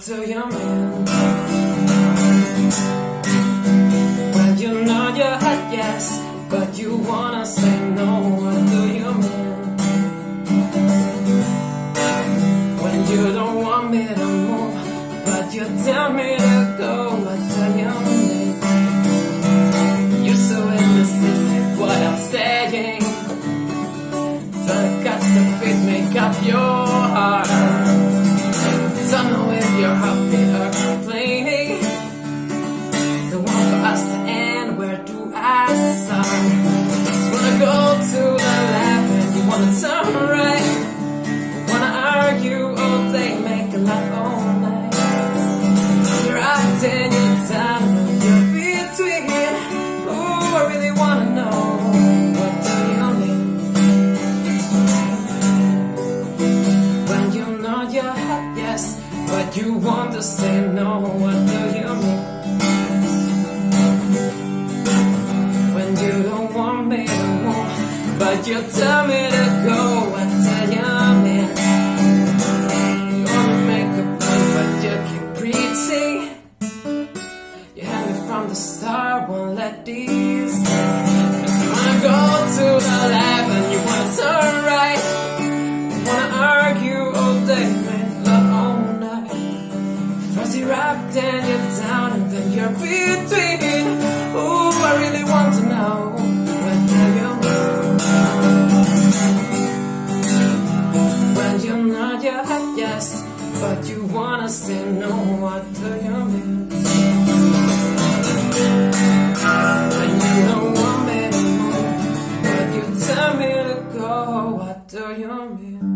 What do you mean? When you know you had yes, but you wanna say no, what do you mean? When you don't want me to move, but you tell me to go, what do you mean? You're so indecisive, what I'm saying. Trying to catch the beat, make up your heart. Don't know if you're happy or complaining. The one for us to end, where do I start? Just wanna go to the left and you wanna turn right. Wanna argue all day, make a laugh all night. You're acting, you're down, and you're between. Ooh, I really wanna know, what do you mean? When you know you're hot, yes, but you want to say no, what do you mean? When you don't want me to move, but you tell me to go, what do you mean? You wanna make a point, but you keep preaching. You had me from the start, won't let these days. You wanna go to the left and you wanna turn right. You wanna argue all day, make love all night. First you're up, then you're down, and then you're between. Ooh, I really want to know, what do you mean? When you know you had yes, but you wanna say no, what do you mean? When you don't want me to move, but you tell me to go, what do you mean?